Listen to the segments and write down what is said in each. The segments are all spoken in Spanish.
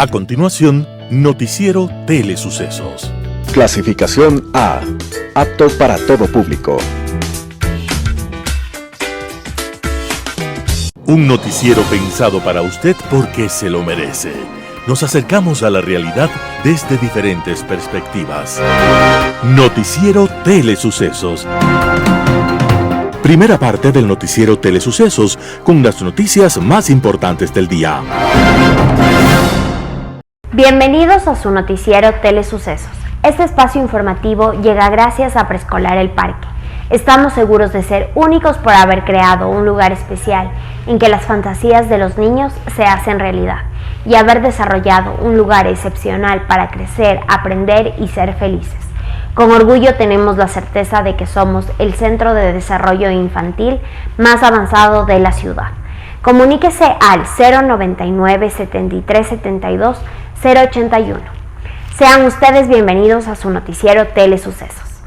A continuación, Noticiero Telesucesos. Clasificación A. Apto para todo público. Un noticiero pensado para usted porque se lo merece. Nos acercamos a la realidad desde diferentes perspectivas. Noticiero Telesucesos. Primera parte del Noticiero Telesucesos con las noticias más importantes del día. Bienvenidos a su Noticiero Telesucesos. Este espacio informativo llega gracias a Preescolar El Parque. Estamos seguros de ser únicos por haber creado un lugar especial en que las fantasías de los niños se hacen realidad y haber desarrollado un lugar excepcional para crecer, aprender y ser felices. Con orgullo tenemos la certeza de que somos el centro de desarrollo infantil más avanzado de la ciudad. Comuníquese al 099 73 72 081. Sean ustedes bienvenidos a su Noticiero Telesucesos.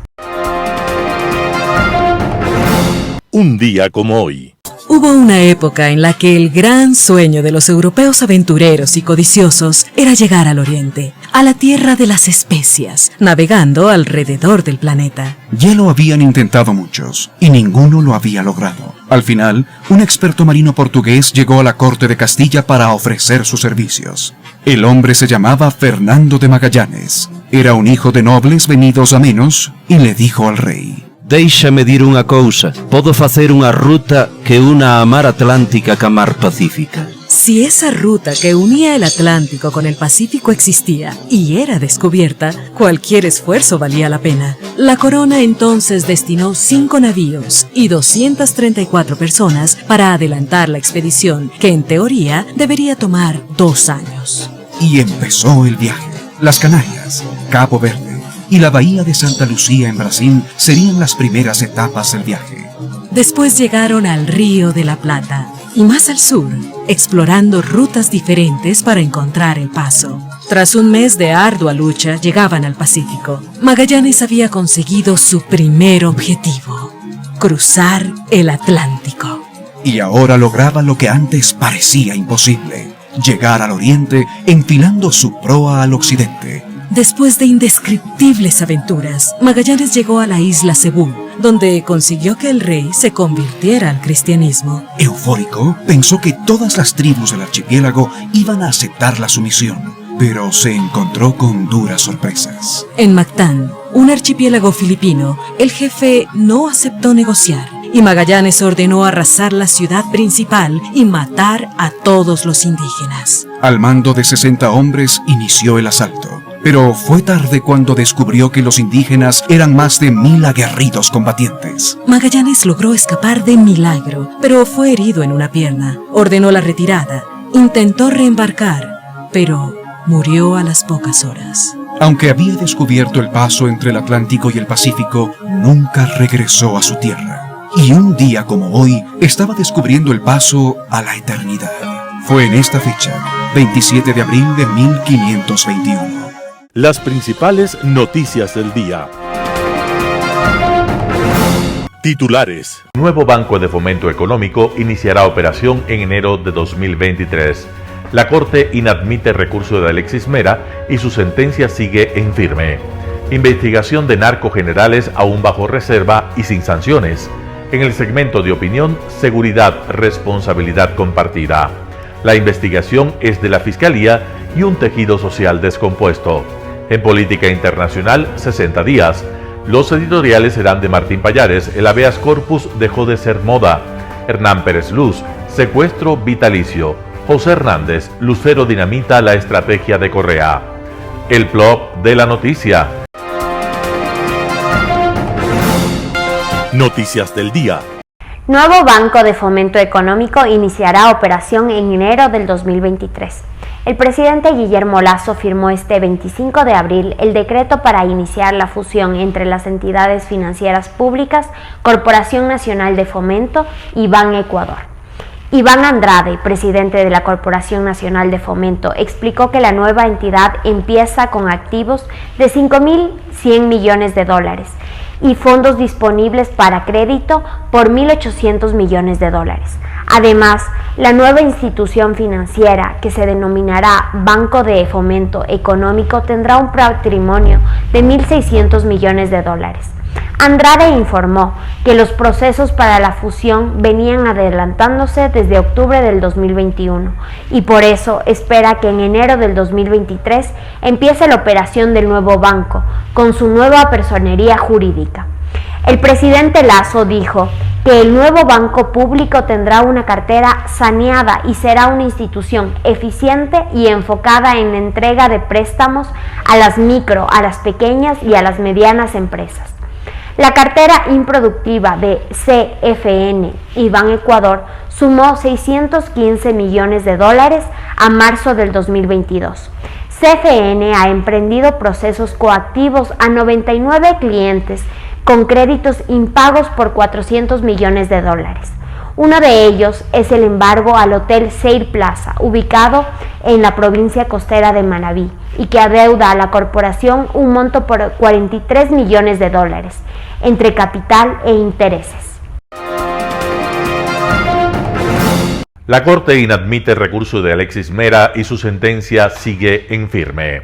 Un día como hoy. Hubo una época en la que el gran sueño de los europeos aventureros y codiciosos era llegar al Oriente, a la tierra de las especias, navegando alrededor del planeta. Ya lo habían intentado muchos, y ninguno lo había logrado. Al final, un experto marino portugués llegó a la corte de Castilla para ofrecer sus servicios. El hombre se llamaba Fernando de Magallanes. Era un hijo de nobles venidos a menos, y le dijo al rey: Déixame dir unha cousa, podo facer unha ruta que una a mar Atlántica ca mar Pacífica. Si esa ruta que unía el Atlántico con el Pacífico existía y era descubierta, cualquier esfuerzo valía la pena. La corona entonces destinó 5 navíos y 234 personas para adelantar la expedición, que en teoría debería tomar 2 años. Y empezó el viaje. Las Canarias, Cabo Verde y la bahía de Santa Lucía en Brasil serían las primeras etapas del viaje. Después llegaron al Río de la Plata y más al sur, explorando rutas diferentes para encontrar el paso. Tras un mes de ardua lucha, llegaban al Pacífico. Magallanes había conseguido su primer objetivo: cruzar el Atlántico. Y ahora lograba lo que antes parecía imposible: llegar al Oriente enfilando su proa al occidente. Después de indescriptibles aventuras, Magallanes llegó a la isla Cebú, donde consiguió que el rey se convirtiera al cristianismo. Eufórico, pensó que todas las tribus del archipiélago iban a aceptar la sumisión, pero se encontró con duras sorpresas. En Mactán, un archipiélago filipino, el jefe no aceptó negociar, y Magallanes ordenó arrasar la ciudad principal y matar a todos los indígenas. Al mando de 60 hombres inició el asalto. Pero fue tarde cuando descubrió que los indígenas eran más de 1000 aguerridos combatientes. Magallanes logró escapar de milagro, pero fue herido en una pierna. Ordenó la retirada, intentó reembarcar, pero murió a las pocas horas. Aunque había descubierto el paso entre el Atlántico y el Pacífico, nunca regresó a su tierra. Y un día como hoy, estaba descubriendo el paso a la eternidad. Fue en esta fecha, 27 de abril de 1521. Las principales noticias del día. Titulares. Nuevo Banco de Fomento Económico iniciará operación en enero de 2023. La Corte inadmite recurso de Alexis Mera y su sentencia sigue en firme. Investigación de narcogenerales aún bajo reserva y sin sanciones. En el segmento de opinión, seguridad, responsabilidad compartida. La investigación es de la Fiscalía y un tejido social descompuesto. En política internacional, 60 días. Los editoriales serán de Martín Pallares. El habeas corpus dejó de ser moda. Hernán Pérez Luz, secuestro vitalicio. José Hernández, Lucero dinamita la estrategia de Correa. El plop de la noticia. Noticias del día. Nuevo Banco de Fomento Económico iniciará operación en enero del 2023. El presidente Guillermo Lasso firmó este 25 de abril el decreto para iniciar la fusión entre las entidades financieras públicas, Corporación Nacional de Fomento y Ban Ecuador. Iván Andrade, presidente de la Corporación Nacional de Fomento, explicó que la nueva entidad empieza con activos de 5.100 millones de dólares y fondos disponibles para crédito por 1.800 millones de dólares. Además, la nueva institución financiera, que se denominará Banco de Fomento Económico, tendrá un patrimonio de 1.600 millones de dólares. Andrade informó que los procesos para la fusión venían adelantándose desde octubre del 2021 y por eso espera que en enero del 2023 empiece la operación del nuevo banco con su nueva personería jurídica. El presidente Lasso dijo que el nuevo banco público tendrá una cartera saneada y será una institución eficiente y enfocada en la entrega de préstamos a las micro, a las pequeñas y a las medianas empresas. La cartera improductiva de CFN y Banecuador sumó 615 millones de dólares a marzo del 2022. CFN ha emprendido procesos coactivos a 99 clientes con créditos impagos por 400 millones de dólares. Uno de ellos es el embargo al Hotel Seir Plaza, ubicado en la provincia costera de Manabí, y que adeuda a la corporación un monto por 43 millones de dólares, entre capital e intereses. La Corte inadmite recurso de Alexis Mera y su sentencia sigue en firme.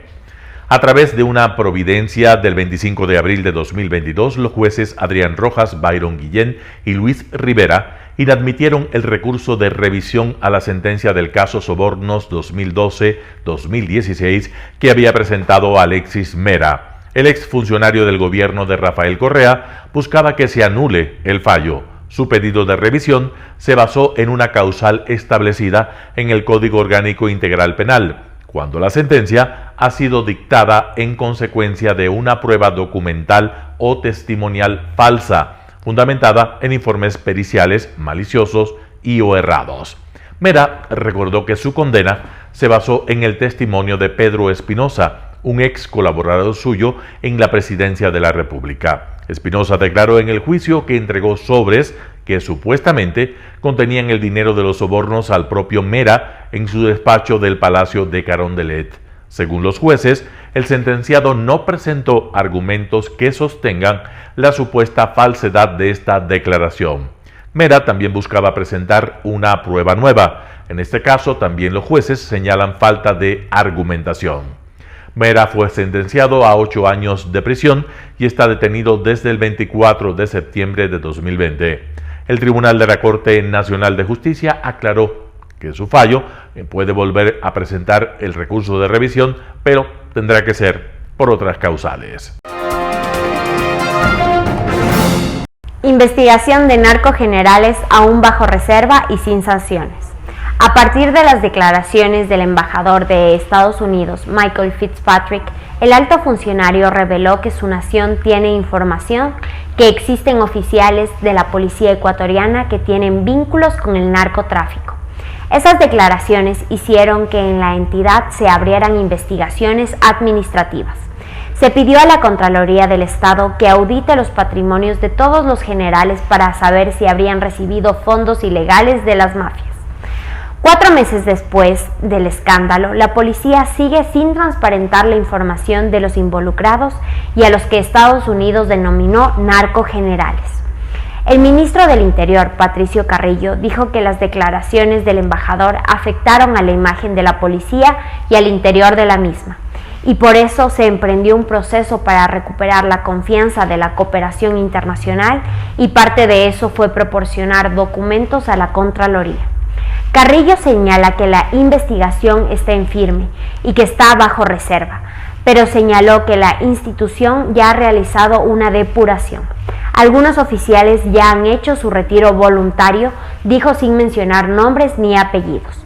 A través de una providencia del 25 de abril de 2022, los jueces Adrián Rojas, Byron Guillén y Luis Rivera inadmitieron el recurso de revisión a la sentencia del caso Sobornos 2012-2016 que había presentado Alexis Mera. El exfuncionario del gobierno de Rafael Correa buscaba que se anule el fallo. Su pedido de revisión se basó en una causal establecida en el Código Orgánico Integral Penal, cuando la sentencia ha sido dictada en consecuencia de una prueba documental o testimonial falsa, fundamentada en informes periciales maliciosos y o errados. Mera recordó que su condena se basó en el testimonio de Pedro Espinosa, un ex colaborador suyo en la presidencia de la República. Espinosa declaró en el juicio que entregó sobres que supuestamente contenían el dinero de los sobornos al propio Mera en su despacho del Palacio de Carondelet. Según los jueces, el sentenciado no presentó argumentos que sostengan la supuesta falsedad de esta declaración. Mera también buscaba presentar una prueba nueva. En este caso, también los jueces señalan falta de argumentación. Mera fue sentenciado a 8 años de prisión y está detenido desde el 24 de septiembre de 2020. El Tribunal de la Corte Nacional de Justicia aclaró que su fallo puede volver a presentar el recurso de revisión, pero tendrá que ser por otras causales. Investigación de narcogenerales aún bajo reserva y sin sanciones. A partir de las declaraciones del embajador de Estados Unidos, Michael Fitzpatrick, el alto funcionario reveló que su nación tiene información que existen oficiales de la policía ecuatoriana que tienen vínculos con el narcotráfico. Esas declaraciones hicieron que en la entidad se abrieran investigaciones administrativas. Se pidió a la Contraloría del Estado que audite los patrimonios de todos los generales para saber si habrían recibido fondos ilegales de las mafias. 4 meses después del escándalo, la policía sigue sin transparentar la información de los involucrados y a los que Estados Unidos denominó narcogenerales. El ministro del Interior, Patricio Carrillo, dijo que las declaraciones del embajador afectaron a la imagen de la policía y al interior de la misma, y por eso se emprendió un proceso para recuperar la confianza de la cooperación internacional, y parte de eso fue proporcionar documentos a la Contraloría. Carrillo señala que la investigación está en firme y que está bajo reserva, pero señaló que la institución ya ha realizado una depuración. Algunos oficiales ya han hecho su retiro voluntario, dijo sin mencionar nombres ni apellidos.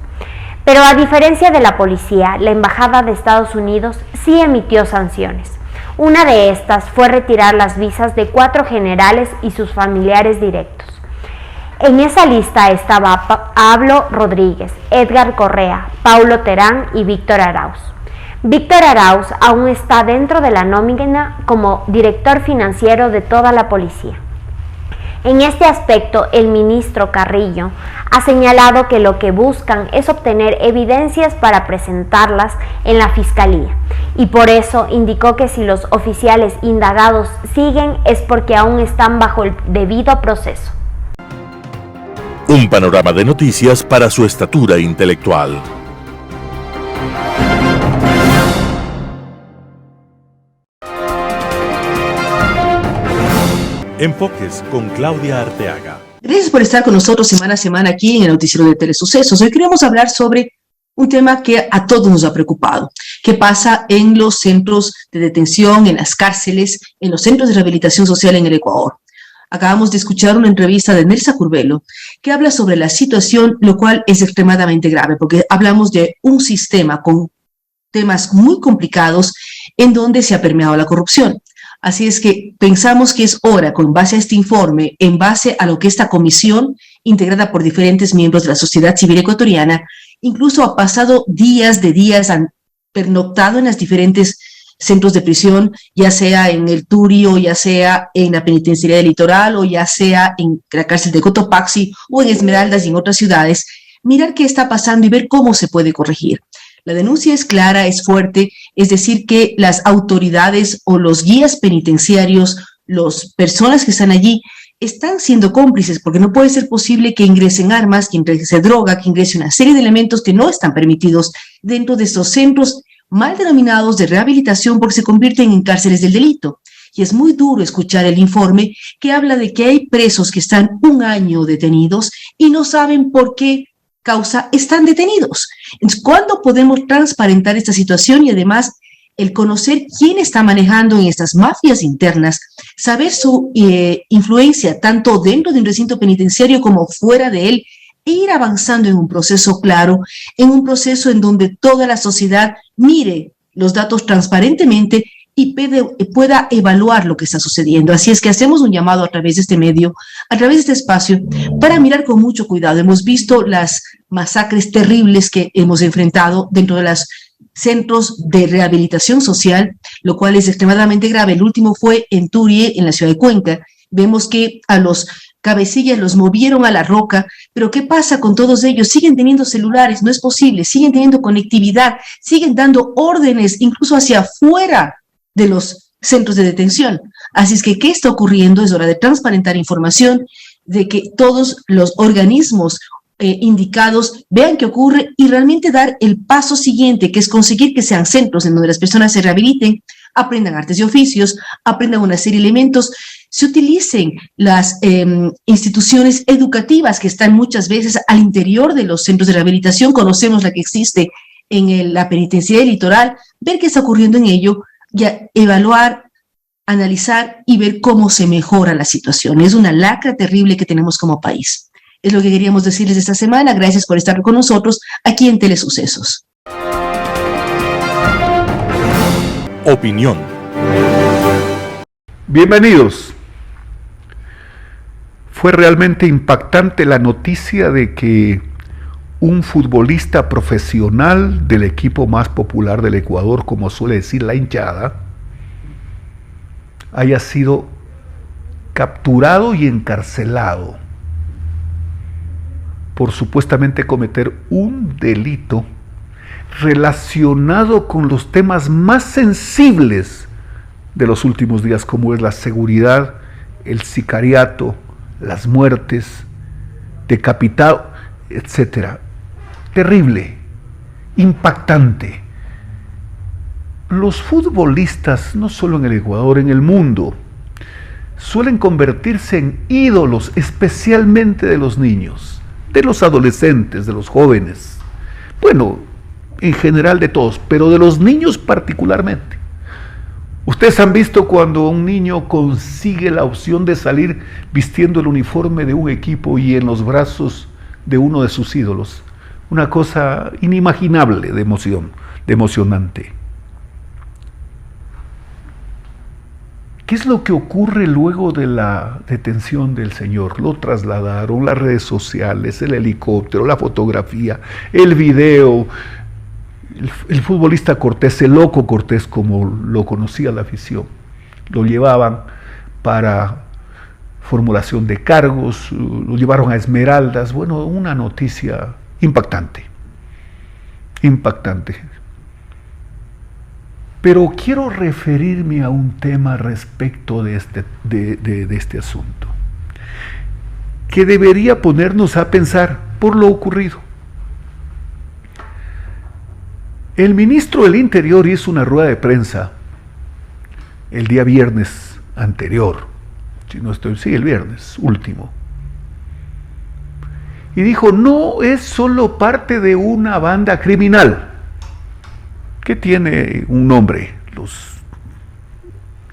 Pero a diferencia de la policía, la Embajada de Estados Unidos sí emitió sanciones. Una de estas fue retirar las visas de 4 generales y sus familiares directos. En esa lista estaba Pablo Rodríguez, Edgar Correa, Paulo Terán y Víctor Arauz. Víctor Arauz aún está dentro de la nómina como director financiero de toda la policía. En este aspecto, el ministro Carrillo ha señalado que lo que buscan es obtener evidencias para presentarlas en la Fiscalía, y por eso indicó que si los oficiales indagados siguen es porque aún están bajo el debido proceso. Un panorama de noticias para su estatura intelectual. Enfoques con Claudia Arteaga. Gracias por estar con nosotros semana a semana aquí en el noticiero de Telesucesos. Hoy queremos hablar sobre un tema que a todos nos ha preocupado. ¿Qué pasa en los centros de detención, en las cárceles, en los centros de rehabilitación social en el Ecuador? Acabamos de escuchar una entrevista de Nelsa Curbelo que habla sobre la situación, lo cual es extremadamente grave, porque hablamos de un sistema con temas muy complicados en donde se ha permeado la corrupción. Así es que pensamos que es hora, con base a este informe, en base a lo que esta comisión, integrada por diferentes miembros de la sociedad civil ecuatoriana, incluso ha pasado días, han pernoctado en los diferentes centros de prisión, ya sea en el Turi, o ya sea en la penitenciaría del Litoral, o ya sea en la cárcel de Cotopaxi, o en Esmeraldas y en otras ciudades, mirar qué está pasando y ver cómo se puede corregir. La denuncia es clara, es fuerte, es decir, que las autoridades o los guías penitenciarios, las personas que están allí, están siendo cómplices, porque no puede ser posible que ingresen armas, que ingrese droga, que ingrese una serie de elementos que no están permitidos dentro de estos centros mal denominados de rehabilitación, porque se convierten en cárceles del delito. Y es muy duro escuchar el informe que habla de que hay presos que están 1 año detenidos y no saben por qué causa están detenidos. Entonces, ¿cuándo podemos transparentar esta situación? Y además, el conocer quién está manejando en estas mafias internas, saber su influencia tanto dentro de un recinto penitenciario como fuera de él, e ir avanzando en un proceso claro, en un proceso en donde toda la sociedad mire los datos transparentemente y pueda evaluar lo que está sucediendo. Así es que hacemos un llamado a través de este medio, a través de este espacio, para mirar con mucho cuidado. Hemos visto las masacres terribles que hemos enfrentado dentro de los centros de rehabilitación social, lo cual es extremadamente grave. El último fue en Turie, en la ciudad de Cuenca. Vemos que a los cabecillas los movieron a la roca, pero ¿qué pasa con todos ellos? Siguen teniendo celulares, no es posible, siguen teniendo conectividad, siguen dando órdenes incluso hacia afuera de los centros de detención. Así es que, ¿qué está ocurriendo? Es hora de transparentar información, de que todos los organismos indicados vean qué ocurre y realmente dar el paso siguiente, que es conseguir que sean centros en donde las personas se rehabiliten, aprendan artes y oficios, aprendan una serie de elementos, se utilicen las instituciones educativas que están muchas veces al interior de los centros de rehabilitación. Conocemos la que existe en la penitenciaría del Litoral, ver qué está ocurriendo en ello, y evaluar, analizar y ver cómo se mejora la situación. Es una lacra terrible que tenemos como país. Es lo que queríamos decirles esta semana. Gracias por estar con nosotros aquí en Telesucesos. Opinión. Bienvenidos. Fue realmente impactante la noticia de que un futbolista profesional del equipo más popular del Ecuador, como suele decir la hinchada, haya sido capturado y encarcelado por supuestamente cometer un delito relacionado con los temas más sensibles de los últimos días, como es la seguridad, el sicariato, las muertes, decapitado, etcétera. Terrible, impactante. Los futbolistas, no solo en el Ecuador, en el mundo, suelen convertirse en ídolos, especialmente de los niños, de los adolescentes, de los jóvenes. Bueno, en general de todos, pero de los niños particularmente. Ustedes han visto cuando un niño consigue la opción de salir vistiendo el uniforme de un equipo y en los brazos de uno de sus ídolos. Una cosa inimaginable de emoción, de emocionante. ¿Qué es lo que ocurre luego de la detención del señor? Lo trasladaron, las redes sociales, el helicóptero, la fotografía, el video. El futbolista Cortés, el loco Cortés, como lo conocía la afición, lo llevaban para formulación de cargos, lo llevaron a Esmeraldas. Bueno, una noticia impactante, impactante. Pero quiero referirme a un tema respecto de este asunto. que debería ponernos a pensar por lo ocurrido. El ministro del Interior hizo una rueda de prensa el día viernes anterior, el viernes último, y dijo: no es solo parte de una banda criminal que tiene un nombre.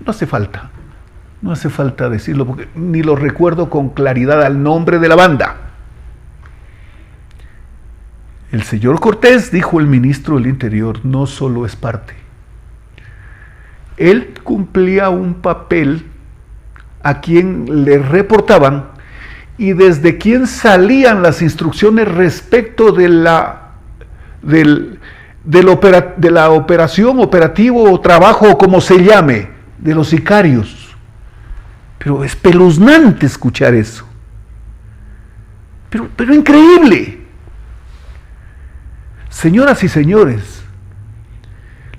No hace falta decirlo, porque ni lo recuerdo con claridad al nombre de la banda. El señor Cortés, dijo el ministro del Interior, no solo es parte. Él cumplía un papel a quien le reportaban y desde quien salían las instrucciones respecto de la operación, operativo o trabajo, o como se llame, de los sicarios. Pero es espeluznante escuchar eso. Pero increíble. Señoras y señores,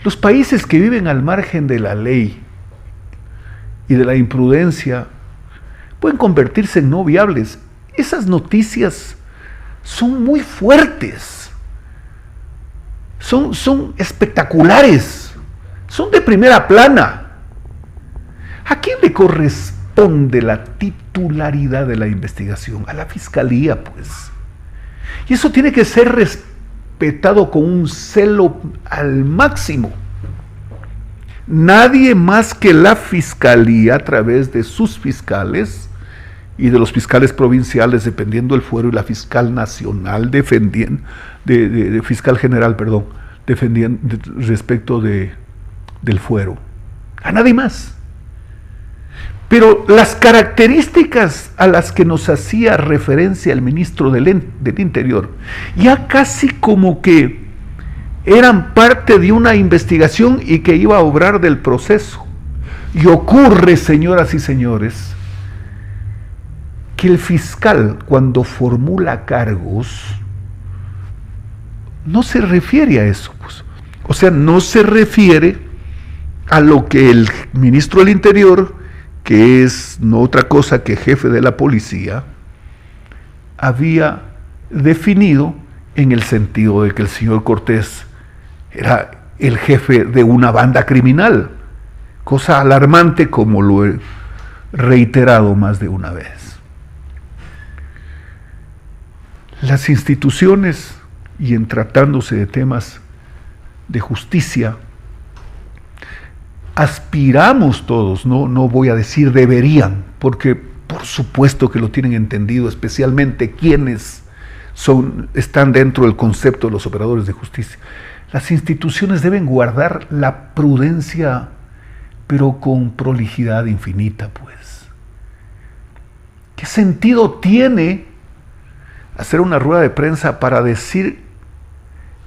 los países que viven al margen de la ley y de la imprudencia pueden convertirse en no viables. Esas noticias son muy fuertes, son espectaculares, son de primera plana. ¿A quién le corresponde la titularidad de la investigación? A la Fiscalía, pues. Y eso tiene que ser respetado con un celo al máximo. Nadie más que la Fiscalía, a través de sus fiscales y de los fiscales provinciales, dependiendo del fuero, y la fiscal nacional, defendiendo, de fiscal general, perdón, defendiendo respecto del fuero. A nadie más. Pero las características a las que nos hacía referencia el ministro del Interior, ya casi como que eran parte de una investigación y que iba a obrar del proceso. Y ocurre, señoras y señores, que el fiscal, cuando formula cargos, no se refiere a eso, pues. O sea, no se refiere a lo que el ministro del Interior, que es no otra cosa que jefe de la policía, había definido, en el sentido de que el señor Cortés era el jefe de una banda criminal, cosa alarmante, como lo he reiterado más de una vez. Las instituciones, y en tratándose de temas de justicia, aspiramos todos, no voy a decir deberían, porque por supuesto que lo tienen entendido, especialmente quienes están dentro del concepto de los operadores de justicia. Las instituciones deben guardar la prudencia, pero con prolijidad infinita, pues. ¿Qué sentido tiene hacer una rueda de prensa para decir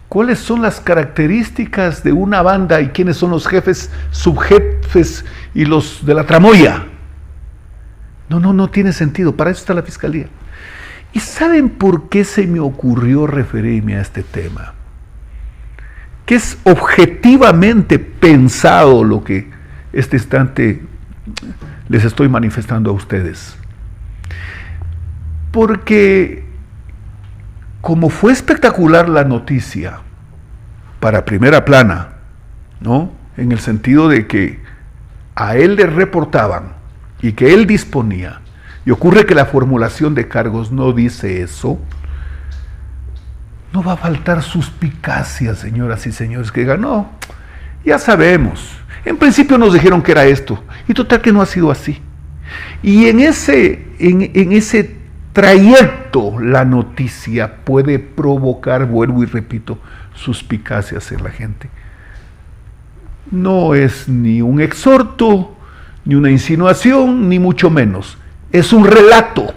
cuáles son las características de una banda y quiénes son los jefes, subjefes y los de la tramoya? No tiene sentido. Para eso está la Fiscalía. ¿Y saben por qué se me ocurrió referirme a este tema? Que es objetivamente pensado lo que este instante les estoy manifestando a ustedes. Porque como fue espectacular la noticia para primera plana, ¿no? En el sentido de que a él le reportaban y que él disponía, y ocurre que la formulación de cargos no dice eso, no va a faltar suspicacia, señoras y señores, que digan: no, ya sabemos, en principio nos dijeron que era esto, y total que no ha sido así. Y en ese trayecto, la noticia puede provocar, vuelvo y repito, suspicacias en la gente. No es ni un exhorto, ni una insinuación, ni mucho menos. Es un relato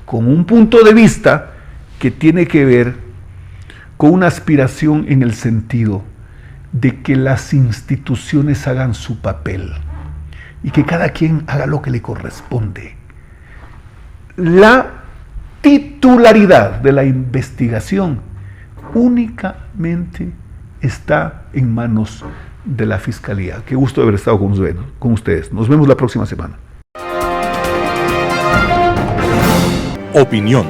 con un punto de vista que tiene que ver con una aspiración en el sentido de que las instituciones hagan su papel y que cada quien haga lo que le corresponde. La titularidad de la investigación únicamente está en manos de la Fiscalía. Qué gusto haber estado con ustedes. Nos vemos la próxima semana. opinión.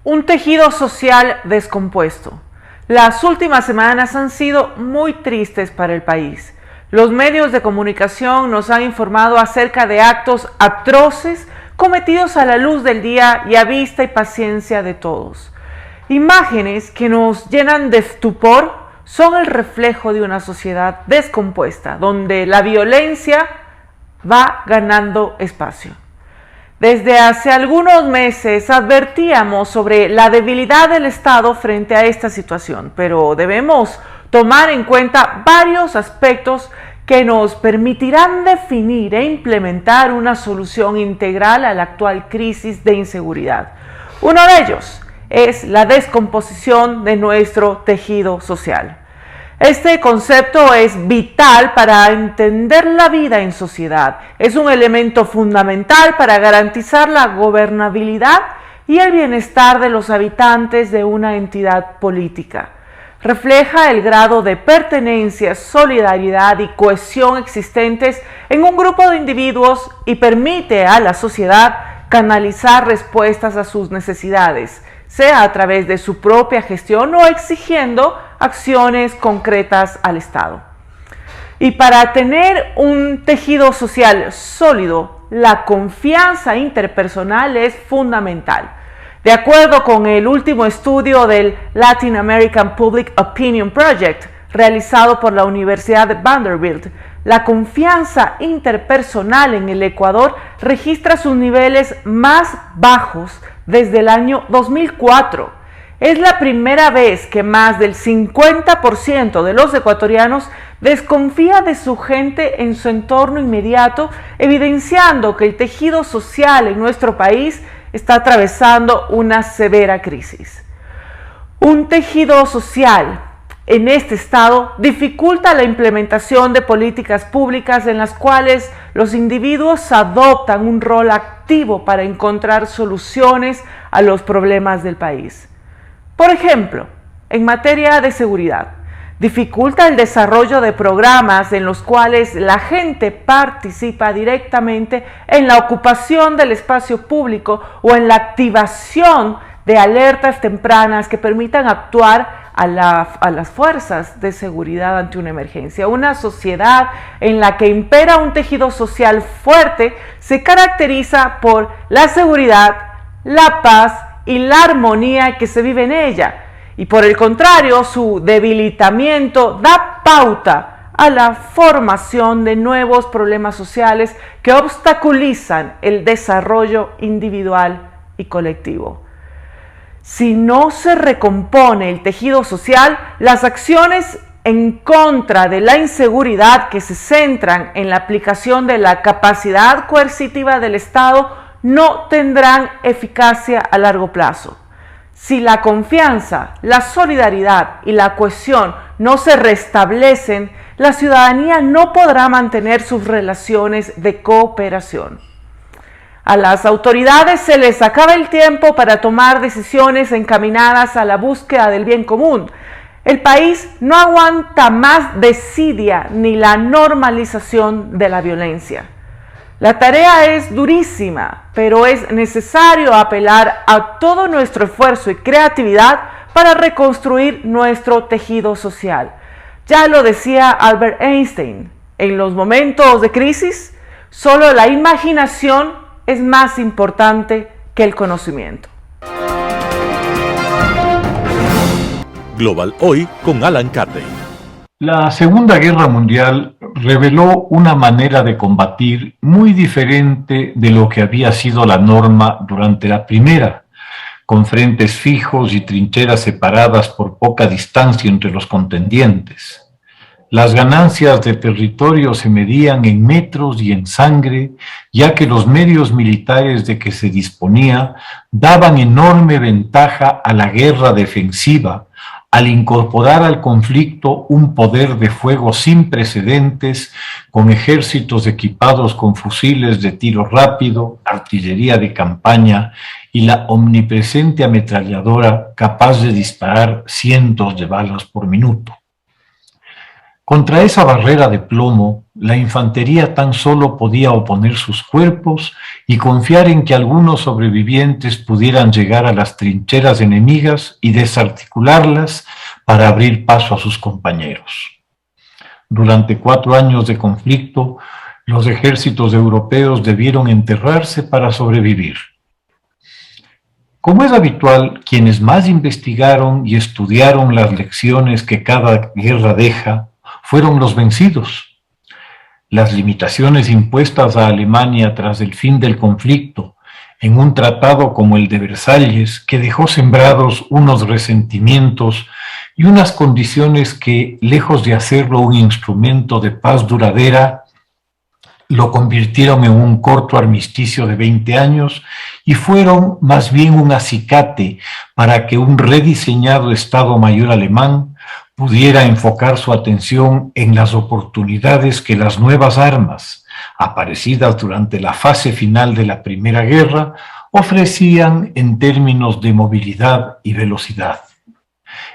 Un tejido social descompuesto. Las últimas semanas han sido muy tristes para el país. Los medios de comunicación nos han informado acerca de actos atroces cometidos a la luz del día y a vista y paciencia de todos. Imágenes que nos llenan de estupor son el reflejo de una sociedad descompuesta, donde la violencia va ganando espacio. Desde hace algunos meses advertíamos sobre la debilidad del Estado frente a esta situación, pero debemos tomar en cuenta varios aspectos que nos permitirán definir e implementar una solución integral a la actual crisis de inseguridad. Uno de ellos es la descomposición de nuestro tejido social. Este concepto es vital para entender la vida en sociedad. Es un elemento fundamental para garantizar la gobernabilidad y el bienestar de los habitantes de una entidad política. Refleja el grado de pertenencia, solidaridad y cohesión existentes en un grupo de individuos y permite a la sociedad canalizar respuestas a sus necesidades, sea a través de su propia gestión o exigiendo acciones concretas al Estado. Y para tener un tejido social sólido, la confianza interpersonal es fundamental. De acuerdo con el último estudio del Latin American Public Opinion Project, realizado por la Universidad de Vanderbilt, la confianza interpersonal en el Ecuador registra sus niveles más bajos desde el año 2004. Es la primera vez que más del 50% de los ecuatorianos desconfía de su gente en su entorno inmediato, evidenciando que el tejido social en nuestro país está atravesando una severa crisis. Un tejido social en este estado dificulta la implementación de políticas públicas en las cuales los individuos adoptan un rol activo para encontrar soluciones a los problemas del país. Por ejemplo, en materia de seguridad, dificulta el desarrollo de programas en los cuales la gente participa directamente en la ocupación del espacio público o en la activación de alertas tempranas que permitan actuar a las fuerzas de seguridad ante una emergencia. Una sociedad en la que impera un tejido social fuerte se caracteriza por la seguridad, la paz y la armonía que se vive en ella. Y por el contrario, su debilitamiento da pauta a la formación de nuevos problemas sociales que obstaculizan el desarrollo individual y colectivo. Si no se recompone el tejido social, las acciones en contra de la inseguridad que se centran en la aplicación de la capacidad coercitiva del Estado no tendrán eficacia a largo plazo. Si la confianza, la solidaridad y la cohesión no se restablecen, la ciudadanía no podrá mantener sus relaciones de cooperación. A las autoridades se les acaba el tiempo para tomar decisiones encaminadas a la búsqueda del bien común. El país no aguanta más desidia ni la normalización de la violencia. La tarea es durísima, pero es necesario apelar a todo nuestro esfuerzo y creatividad para reconstruir nuestro tejido social. Ya lo decía Albert Einstein, en los momentos de crisis, solo la imaginación es más importante que el conocimiento. Global Hoy con Alan Carden. La Segunda Guerra Mundial reveló una manera de combatir muy diferente de lo que había sido la norma durante la Primera, con frentes fijos y trincheras separadas por poca distancia entre los contendientes. Las ganancias de territorio se medían en metros y en sangre, ya que los medios militares de que se disponía daban enorme ventaja a la guerra defensiva, al incorporar al conflicto un poder de fuego sin precedentes, con ejércitos equipados con fusiles de tiro rápido, artillería de campaña y la omnipresente ametralladora capaz de disparar cientos de balas por minuto. Contra esa barrera de plomo, la infantería tan solo podía oponer sus cuerpos y confiar en que algunos sobrevivientes pudieran llegar a las trincheras enemigas y desarticularlas para abrir paso a sus compañeros. Durante 4 años de conflicto, los ejércitos europeos debieron enterrarse para sobrevivir. Como es habitual, quienes más investigaron y estudiaron las lecciones que cada guerra deja, fueron los vencidos. Las limitaciones impuestas a Alemania tras el fin del conflicto, en un tratado como el de Versalles, que dejó sembrados unos resentimientos y unas condiciones que, lejos de hacerlo un instrumento de paz duradera, lo convirtieron en un corto armisticio de 20 años y fueron más bien un acicate para que un rediseñado Estado Mayor alemán pudiera enfocar su atención en las oportunidades que las nuevas armas, aparecidas durante la fase final de la Primera Guerra, ofrecían en términos de movilidad y velocidad.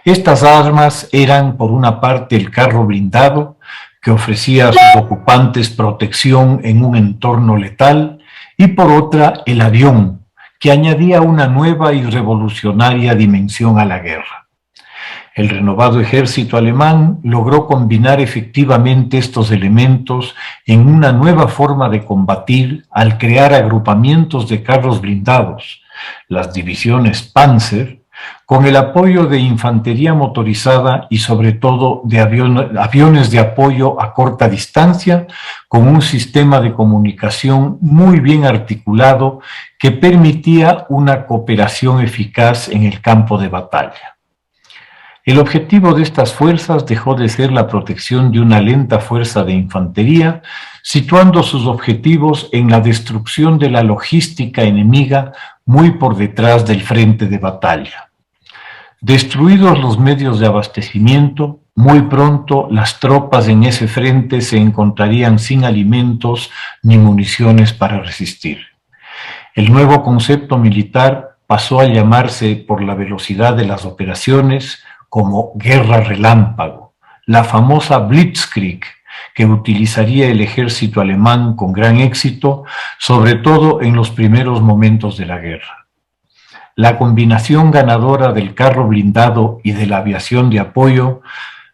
Estas armas eran, por una parte, el carro blindado, que ofrecía a sus ocupantes protección en un entorno letal, y por otra, el avión, que añadía una nueva y revolucionaria dimensión a la guerra. El renovado ejército alemán logró combinar efectivamente estos elementos en una nueva forma de combatir al crear agrupamientos de carros blindados, las divisiones Panzer, con el apoyo de infantería motorizada y sobre todo de aviones de apoyo a corta distancia, con un sistema de comunicación muy bien articulado que permitía una cooperación eficaz en el campo de batalla. El objetivo de estas fuerzas dejó de ser la protección de una lenta fuerza de infantería, situando sus objetivos en la destrucción de la logística enemiga muy por detrás del frente de batalla. Destruidos los medios de abastecimiento, muy pronto las tropas en ese frente se encontrarían sin alimentos ni municiones para resistir. El nuevo concepto militar pasó a llamarse, por la velocidad de las operaciones, como guerra relámpago, la famosa Blitzkrieg, que utilizaría el ejército alemán con gran éxito, sobre todo en los primeros momentos de la guerra. La combinación ganadora del carro blindado y de la aviación de apoyo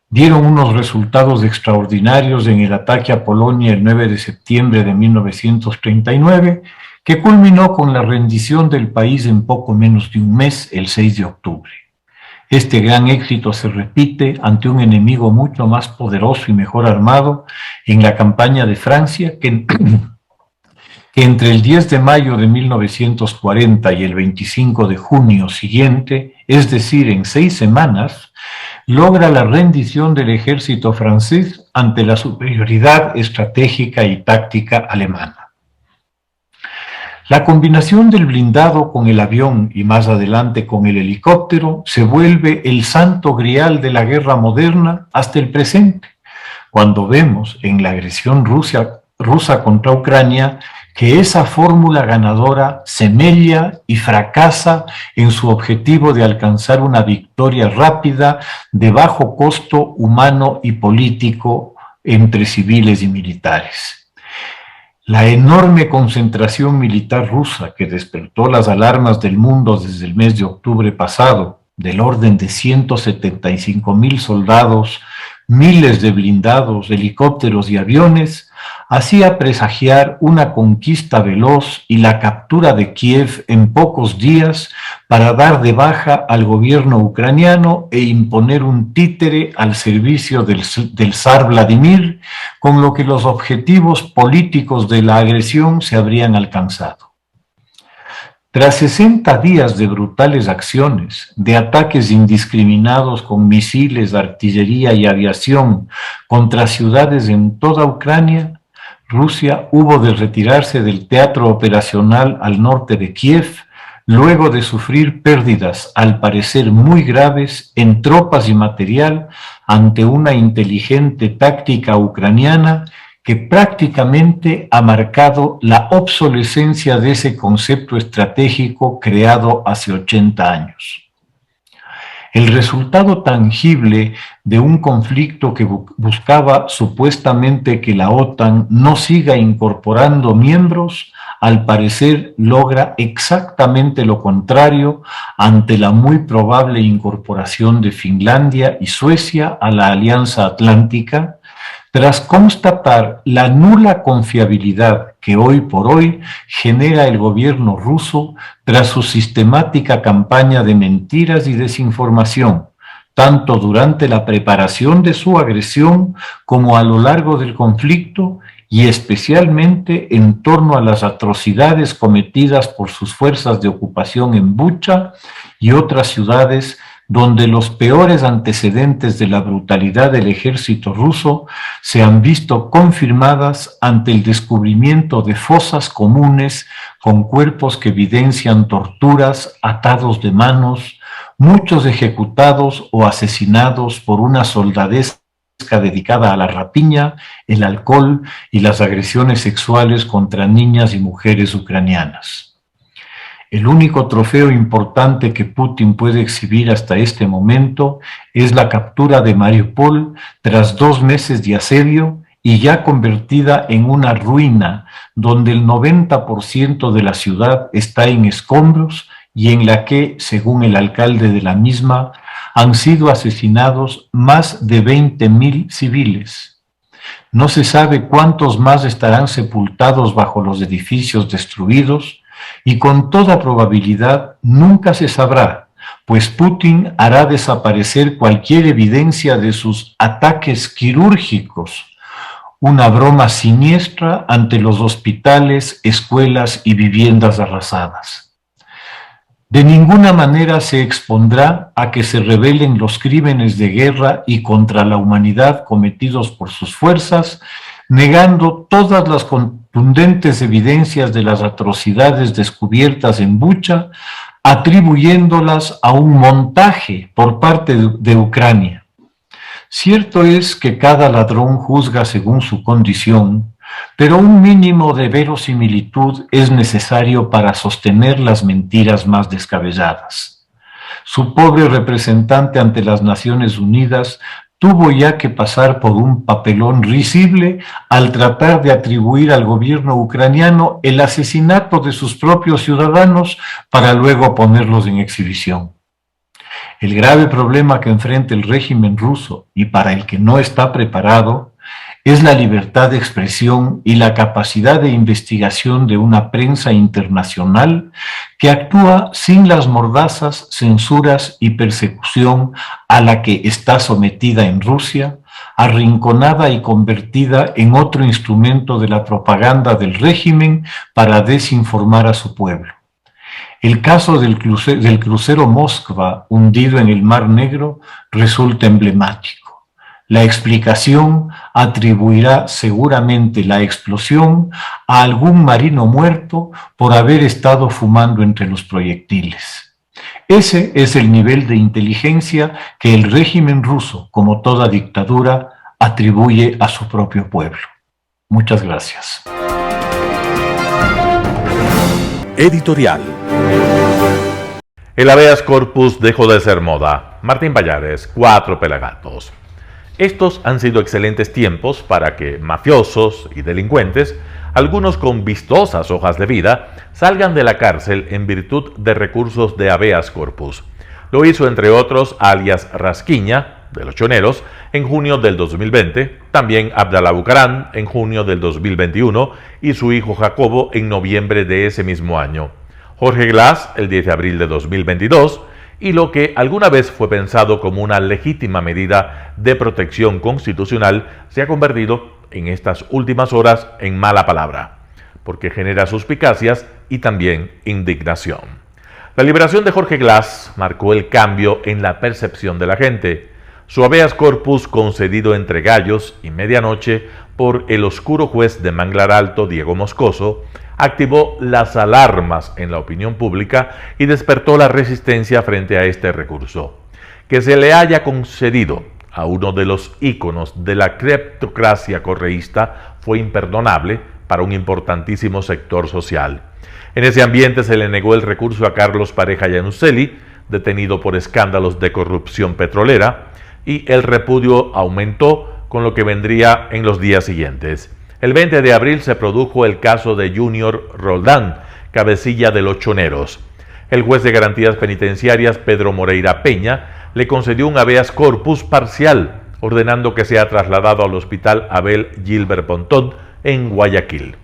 dieron unos resultados extraordinarios en el ataque a Polonia el 9 de septiembre de 1939, que culminó con la rendición del país en poco menos de un mes, el 6 de octubre. Este gran éxito se repite ante un enemigo mucho más poderoso y mejor armado en la campaña de Francia, que entre el 10 de mayo de 1940 y el 25 de junio siguiente, es decir, en 6 semanas, logra la rendición del ejército francés ante la superioridad estratégica y táctica alemana. La combinación del blindado con el avión y más adelante con el helicóptero se vuelve el santo grial de la guerra moderna hasta el presente, cuando vemos en la agresión rusa contra Ucrania que esa fórmula ganadora semella y fracasa en su objetivo de alcanzar una victoria rápida de bajo costo humano y político entre civiles y militares. La enorme concentración militar rusa que despertó las alarmas del mundo desde el mes de octubre pasado, del orden de 175,000 soldados, miles de blindados, helicópteros y aviones, hacía presagiar una conquista veloz y la captura de Kiev en pocos días para dar de baja al gobierno ucraniano e imponer un títere al servicio del zar Vladimir, con lo que los objetivos políticos de la agresión se habrían alcanzado. Tras 60 días de brutales acciones, de ataques indiscriminados con misiles, artillería y aviación contra ciudades en toda Ucrania, Rusia hubo de retirarse del teatro operacional al norte de Kiev, luego de sufrir pérdidas al parecer muy graves en tropas y material ante una inteligente táctica ucraniana que prácticamente ha marcado la obsolescencia de ese concepto estratégico creado hace 80 años. el resultado tangible de un conflicto que buscaba supuestamente que la OTAN no siga incorporando miembros, al parecer logra exactamente lo contrario ante la muy probable incorporación de Finlandia y Suecia a la Alianza Atlántica, tras constatar la nula confiabilidad que hoy por hoy genera el gobierno ruso tras su sistemática campaña de mentiras y desinformación, tanto durante la preparación de su agresión como a lo largo del conflicto, y especialmente en torno a las atrocidades cometidas por sus fuerzas de ocupación en Bucha y otras ciudades donde los peores antecedentes de la brutalidad del ejército ruso se han visto confirmadas ante el descubrimiento de fosas comunes con cuerpos que evidencian torturas, atados de manos, muchos ejecutados o asesinados por una soldadesca dedicada a la rapiña, el alcohol y las agresiones sexuales contra niñas y mujeres ucranianas. El único trofeo importante que Putin puede exhibir hasta este momento es la captura de Mariupol tras 2 meses de asedio y ya convertida en una ruina donde el 90% de la ciudad está en escombros y en la que, según el alcalde de la misma, han sido asesinados más de 20.000 civiles. No se sabe cuántos más estarán sepultados bajo los edificios destruidos y con toda probabilidad nunca se sabrá, pues Putin hará desaparecer cualquier evidencia de sus ataques quirúrgicos, una broma siniestra ante los hospitales, escuelas y viviendas arrasadas. De ninguna manera se expondrá a que se revelen los crímenes de guerra y contra la humanidad cometidos por sus fuerzas, negando todas las contundentes evidencias de las atrocidades descubiertas en Bucha, atribuyéndolas a un montaje por parte de Ucrania. Cierto es que cada ladrón juzga según su condición, pero un mínimo de verosimilitud es necesario para sostener las mentiras más descabelladas. Su pobre representante ante las Naciones Unidas tuvo ya que pasar por un papelón risible al tratar de atribuir al gobierno ucraniano el asesinato de sus propios ciudadanos para luego ponerlos en exhibición. El grave problema que enfrenta el régimen ruso y para el que no está preparado es la libertad de expresión y la capacidad de investigación de una prensa internacional que actúa sin las mordazas, censuras y persecución a la que está sometida en Rusia, arrinconada y convertida en otro instrumento de la propaganda del régimen para desinformar a su pueblo. El caso del crucero Moskva hundido en el Mar Negro resulta emblemático. La explicación atribuirá seguramente la explosión a algún marino muerto por haber estado fumando entre los proyectiles. Ese es el nivel de inteligencia que el régimen ruso, como toda dictadura, atribuye a su propio pueblo. Muchas gracias. Editorial. El habeas corpus dejó de ser moda. Martín Pallares, 4 pelagatos. Estos han sido excelentes tiempos para que mafiosos y delincuentes, algunos con vistosas hojas de vida, salgan de la cárcel en virtud de recursos de habeas corpus. Lo hizo entre otros alias Rasquiña, de los Choneros, en junio del 2020, también Abdalá Bucaram en junio del 2021 y su hijo Jacobo en noviembre de ese mismo año. Jorge Glass el 10 de abril de 2022, y lo que alguna vez fue pensado como una legítima medida de protección constitucional se ha convertido en estas últimas horas en mala palabra, porque genera suspicacias y también indignación. La liberación de Jorge Glass marcó el cambio en la percepción de la gente. Su habeas corpus concedido entre gallos y medianoche por el oscuro juez de Manglar Alto, Diego Moscoso, activó las alarmas en la opinión pública y despertó la resistencia frente a este recurso. Que se le haya concedido a uno de los íconos de la cleptocracia correísta fue imperdonable para un importantísimo sector social. En ese ambiente se le negó el recurso a Carlos Pareja Yanuseli, detenido por escándalos de corrupción petrolera, y el repudio aumentó con lo que vendría en los días siguientes. El 20 de abril se produjo el caso de Junior Roldán, cabecilla de los Choneros. El juez de garantías penitenciarias, Pedro Moreira Peña, le concedió un habeas corpus parcial, ordenando que sea trasladado al hospital Abel Gilbert Pontón en Guayaquil.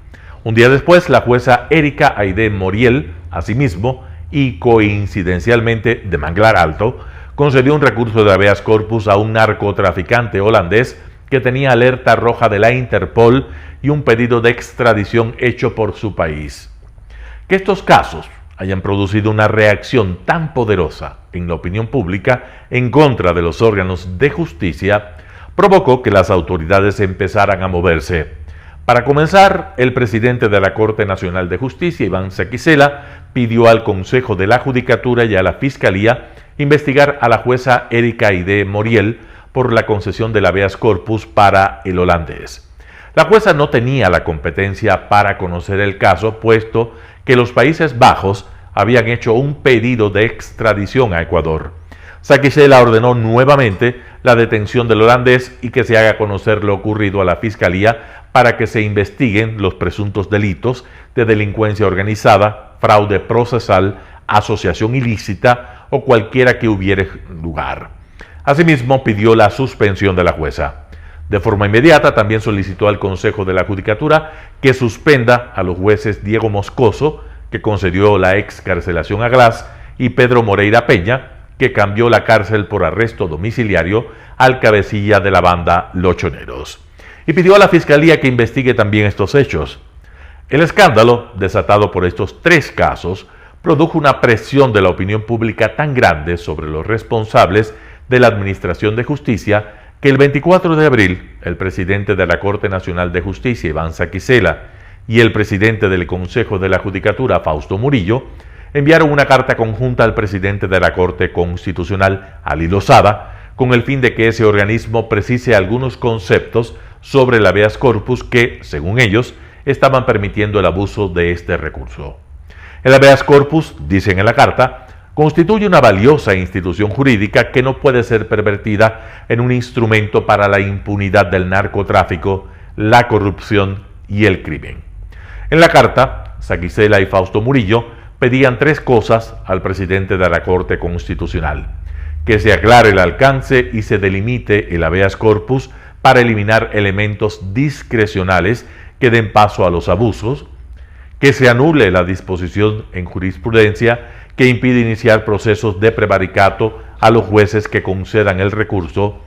Un día después, la jueza Erika Aide Moriel, asimismo, y coincidencialmente de Manglar Alto, concedió un recurso de habeas corpus a un narcotraficante holandés que tenía alerta roja de la Interpol y un pedido de extradición hecho por su país. Que estos casos hayan producido una reacción tan poderosa en la opinión pública en contra de los órganos de justicia provocó que las autoridades empezaran a moverse. Para comenzar, el presidente de la Corte Nacional de Justicia, Iván Saquicela, pidió al Consejo de la Judicatura y a la Fiscalía investigar a la jueza Erika Aide Moriel por la concesión del habeas corpus para el holandés. La jueza no tenía la competencia para conocer el caso, puesto que los Países Bajos habían hecho un pedido de extradición a Ecuador. Saquicela ordenó nuevamente la detención del holandés y que se haga conocer lo ocurrido a la Fiscalía para que se investiguen los presuntos delitos de delincuencia organizada, fraude procesal, asociación ilícita o cualquiera que hubiere lugar. Asimismo, pidió la suspensión de la jueza. De forma inmediata, también solicitó al Consejo de la Judicatura que suspenda a los jueces Diego Moscoso, que concedió la excarcelación a Glass, y Pedro Moreira Peña, que cambió la cárcel por arresto domiciliario al cabecilla de la banda Los Choneros. Y pidió a la Fiscalía que investigue también estos hechos. El escándalo, desatado por estos tres casos, produjo una presión de la opinión pública tan grande sobre los responsables de la Administración de Justicia que el 24 de abril el presidente de la Corte Nacional de Justicia, Iván Saquicela, y el presidente del Consejo de la Judicatura, Fausto Murillo, enviaron una carta conjunta al presidente de la Corte Constitucional, Ali Lozada, con el fin de que ese organismo precise algunos conceptos sobre el habeas corpus que, según ellos, estaban permitiendo el abuso de este recurso. El habeas corpus, dicen en la carta, constituye una valiosa institución jurídica que no puede ser pervertida en un instrumento para la impunidad del narcotráfico, la corrupción y el crimen. En la carta, Saquicela y Fausto Murillo pedían tres cosas al presidente de la Corte Constitucional: que se aclare el alcance y se delimite el habeas corpus para eliminar elementos discrecionales que den paso a los abusos, que se anule la disposición en jurisprudencia que impide iniciar procesos de prevaricato a los jueces que concedan el recurso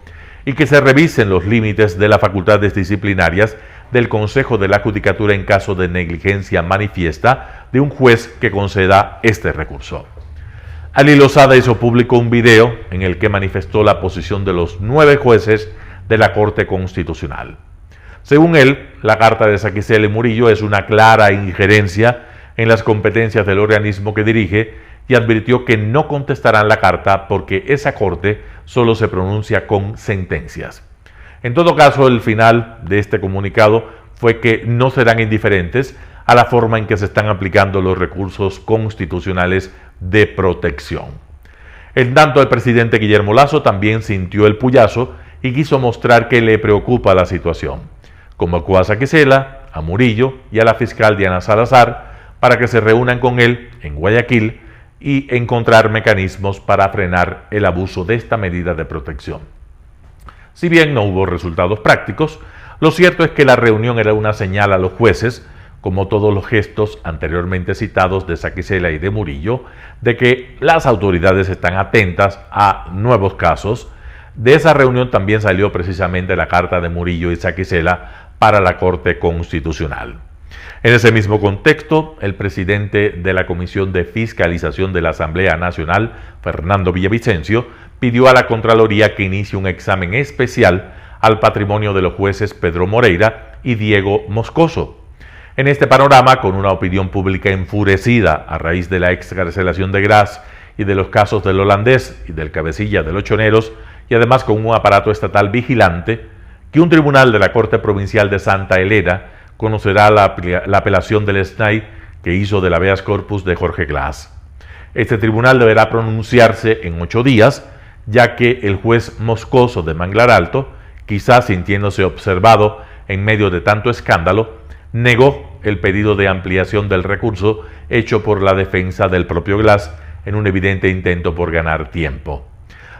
y que se revisen los límites de las facultades disciplinarias del Consejo de la Judicatura en caso de negligencia manifiesta de un juez que conceda este recurso. Ali Lozada hizo público un video en el que manifestó la posición de los 9 jueces de la Corte Constitucional. Según él, la carta de Saquicela y Murillo es una clara injerencia en las competencias del organismo que dirige y advirtió que no contestarán la carta porque esa corte solo se pronuncia con sentencias. En todo caso, el final de este comunicado fue que no serán indiferentes a la forma en que se están aplicando los recursos constitucionales de protección. En tanto, el presidente Guillermo Lasso también sintió el puyazo y quiso mostrar que le preocupa la situación. Convocó a Saquicela, a Murillo y a la fiscal Diana Salazar para que se reúnan con él en Guayaquil y encontrar mecanismos para frenar el abuso de esta medida de protección. Si bien no hubo resultados prácticos, lo cierto es que la reunión era una señal a los jueces, como todos los gestos anteriormente citados de Saquicela y de Murillo, de que las autoridades están atentas a nuevos casos. De esa reunión también salió precisamente la carta de Murillo y Saquicela para la Corte Constitucional. En ese mismo contexto, el presidente de la Comisión de Fiscalización de la Asamblea Nacional, Fernando Villavicencio, pidió a la Contraloría que inicie un examen especial al patrimonio de los jueces Pedro Moreira y Diego Moscoso. En este panorama, con una opinión pública enfurecida a raíz de la excarcelación de Gras y de los casos del holandés y del cabecilla de los Choneros, y además con un aparato estatal vigilante, que un tribunal de la Corte Provincial de Santa Elena conocerá la apelación del SNAI que hizo del habeas corpus de Jorge Glass. Este tribunal deberá pronunciarse en 8 días, ya que el juez Moscoso de Manglar Alto, quizás sintiéndose observado en medio de tanto escándalo, negó el pedido de ampliación del recurso hecho por la defensa del propio Glass en un evidente intento por ganar tiempo.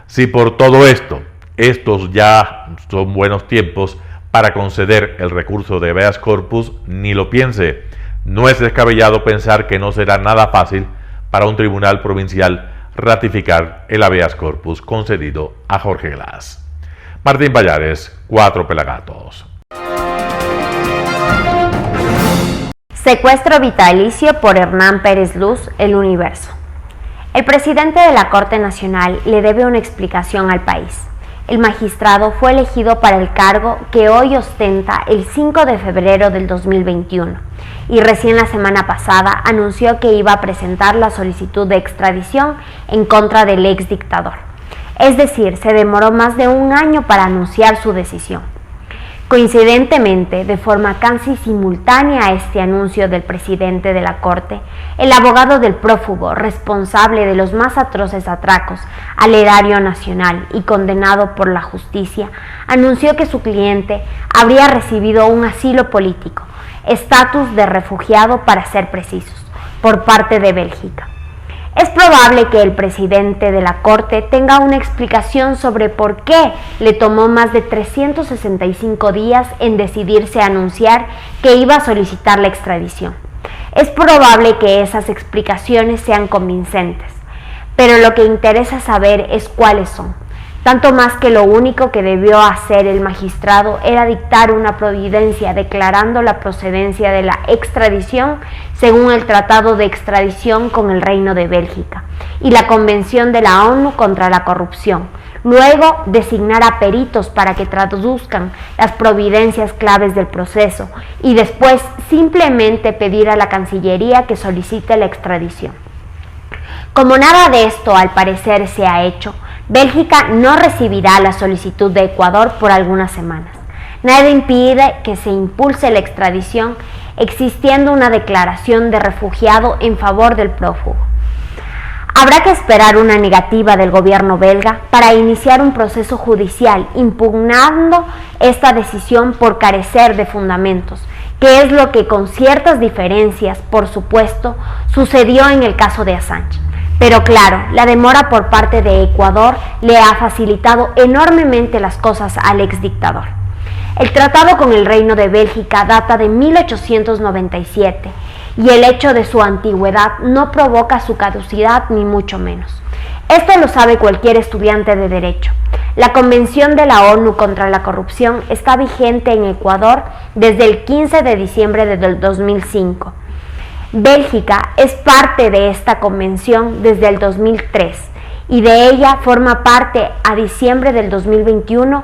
Si por todo esto, estos ya son buenos tiempos para conceder el recurso de habeas corpus, ni lo piense. No es descabellado pensar que no será nada fácil para un tribunal provincial ratificar el habeas corpus concedido a Jorge Glass. Martín Pallares, 4 Pelagatos. Secuestro vitalicio por Hernán Pérez Luz, El Universo. El presidente de la Corte Nacional le debe una explicación al país. El magistrado fue elegido para el cargo que hoy ostenta el 5 de febrero del 2021 y recién la semana pasada anunció que iba a presentar la solicitud de extradición en contra del ex dictador. Es decir, se demoró más de un año para anunciar su decisión. Coincidentemente, de forma casi simultánea a este anuncio del presidente de la Corte, el abogado del prófugo, responsable de los más atroces atracos al erario nacional y condenado por la justicia, anunció que su cliente habría recibido un asilo político, estatus de refugiado para ser precisos, por parte de Bélgica. Es probable que el presidente de la Corte tenga una explicación sobre por qué le tomó más de 365 días en decidirse a anunciar que iba a solicitar la extradición. Es probable que esas explicaciones sean convincentes, pero lo que interesa saber es cuáles son. Tanto más que lo único que debió hacer el magistrado era dictar una providencia declarando la procedencia de la extradición según el Tratado de Extradición con el Reino de Bélgica y la Convención de la ONU contra la Corrupción. Luego, designar a peritos para que traduzcan las providencias claves del proceso y después simplemente pedir a la Cancillería que solicite la extradición. Como nada de esto al parecer se ha hecho, Bélgica no recibirá la solicitud de Ecuador por algunas semanas. Nada impide que se impulse la extradición existiendo una declaración de refugiado en favor del prófugo. Habrá que esperar una negativa del gobierno belga para iniciar un proceso judicial impugnando esta decisión por carecer de fundamentos, que es lo que con ciertas diferencias, por supuesto, sucedió en el caso de Assange. Pero claro, la demora por parte de Ecuador le ha facilitado enormemente las cosas al exdictador. El tratado con el Reino de Bélgica data de 1897 y el hecho de su antigüedad no provoca su caducidad ni mucho menos. Esto lo sabe cualquier estudiante de Derecho. La Convención de la ONU contra la Corrupción está vigente en Ecuador desde el 15 de diciembre del 2005. Bélgica es parte de esta convención desde el 2003 y de ella forma parte a diciembre del 2021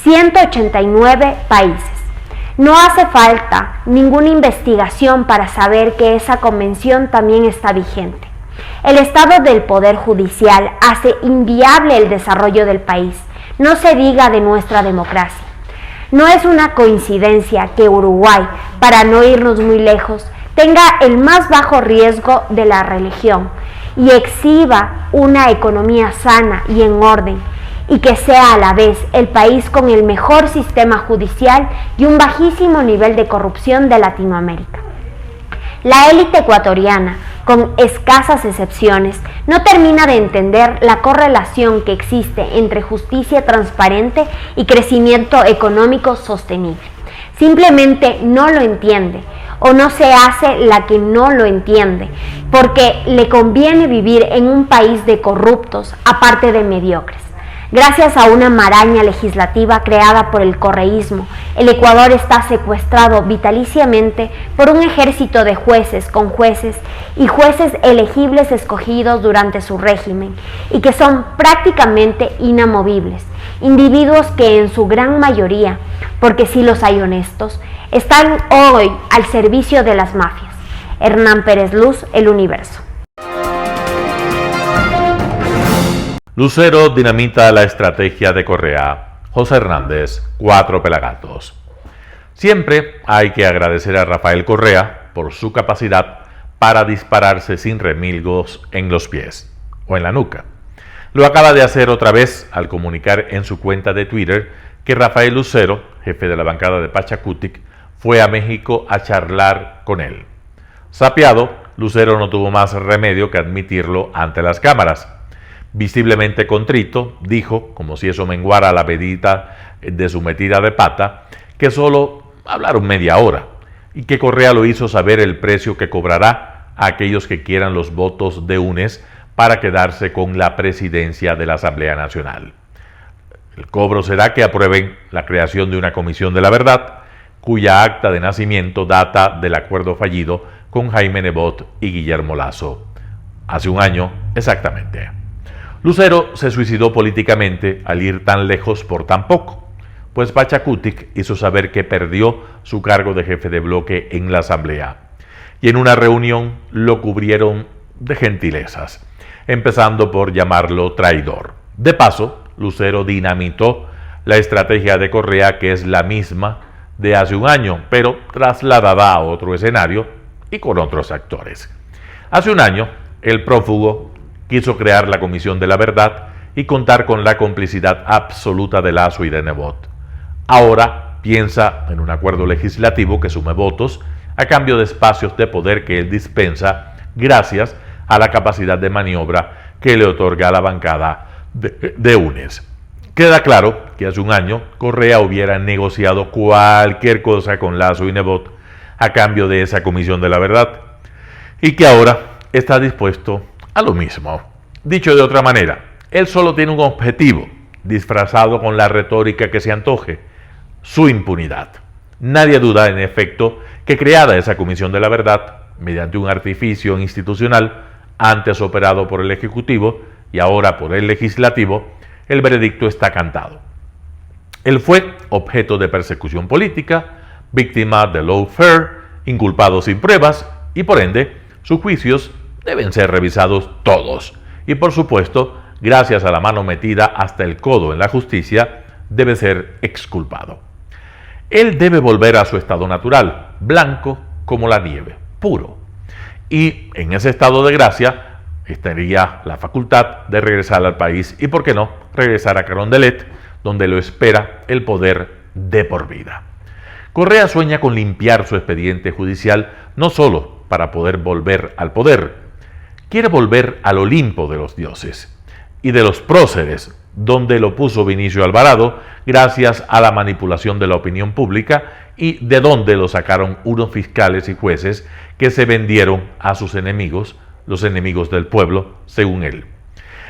189 países. No hace falta ninguna investigación para saber que esa convención también está vigente. El estado del Poder Judicial hace inviable el desarrollo del país, no se diga de nuestra democracia. No es una coincidencia que Uruguay, para no irnos muy lejos, tenga el más bajo riesgo de la religión y exhiba una economía sana y en orden, y que sea a la vez el país con el mejor sistema judicial y un bajísimo nivel de corrupción de Latinoamérica. La élite ecuatoriana, con escasas excepciones, no termina de entender la correlación que existe entre justicia transparente y crecimiento económico sostenible. Simplemente no lo entiende, o no se hace la que no lo entiende, porque le conviene vivir en un país de corruptos, aparte de mediocres. Gracias a una maraña legislativa creada por el correísmo, el Ecuador está secuestrado vitaliciamente por un ejército de jueces con jueces y jueces elegibles escogidos durante su régimen y que son prácticamente inamovibles, individuos que en su gran mayoría, porque sí los hay honestos, están hoy al servicio de las mafias. Hernán Pérez Luz, El Universo. Lucero dinamita la estrategia de Correa. José Hernández, 4 Pelagatos. Siempre hay que agradecer a Rafael Correa por su capacidad para dispararse sin remilgos en los pies o en la nuca. Lo acaba de hacer otra vez al comunicar en su cuenta de Twitter que Rafael Lucero, jefe de la bancada de Pachacutic, fue a México a charlar con él. Sapeado, Lucero no tuvo más remedio que admitirlo ante las cámaras. Visiblemente contrito, dijo, como si eso menguara la medida de su metida de pata, que solo hablaron media hora y que Correa lo hizo saber el precio que cobrará a aquellos que quieran los votos de UNES para quedarse con la presidencia de la Asamblea Nacional. El cobro será que aprueben la creación de una comisión de la verdad, cuya acta de nacimiento data del acuerdo fallido con Jaime Nebot y Guillermo Lasso. Hace un año exactamente. Lucero se suicidó políticamente al ir tan lejos por tan poco, pues Pachacutic hizo saber que perdió su cargo de jefe de bloque en la Asamblea. Y en una reunión lo cubrieron de gentilezas, empezando por llamarlo traidor. De paso, Lucero dinamitó la estrategia de Correa, que es la misma de hace un año, pero trasladada a otro escenario y con otros actores. Hace un año, el prófugo quiso crear la Comisión de la Verdad y contar con la complicidad absoluta de Lasso y de Nebot. Ahora piensa en un acuerdo legislativo que sume votos a cambio de espacios de poder que él dispensa gracias a la capacidad de maniobra que le otorga a la bancada de UNES. Queda claro que hace un año Correa hubiera negociado cualquier cosa con Lasso y Nebot a cambio de esa Comisión de la Verdad y que ahora está dispuesto a lo mismo. Dicho de otra manera, él solo tiene un objetivo, disfrazado con la retórica que se antoje: su impunidad. Nadie duda, en efecto, que creada esa Comisión de la Verdad, mediante un artificio institucional, antes operado por el Ejecutivo y ahora por el Legislativo, el veredicto está cantado. Él fue objeto de persecución política, víctima de lawfare, inculpado sin pruebas y, por ende, sus juicios deben ser revisados todos. Y, por supuesto, gracias a la mano metida hasta el codo en la justicia, debe ser exculpado. Él debe volver a su estado natural, blanco como la nieve, puro. Y en ese estado de gracia estaría la facultad de regresar al país y, por qué no, regresar a Carondelet, donde lo espera el poder de por vida. Correa sueña con limpiar su expediente judicial no solo para poder volver al poder, quiere volver al Olimpo de los dioses y de los próceres, donde lo puso Vinicio Alvarado gracias a la manipulación de la opinión pública y de donde lo sacaron unos fiscales y jueces que se vendieron a sus enemigos, los enemigos del pueblo, según él.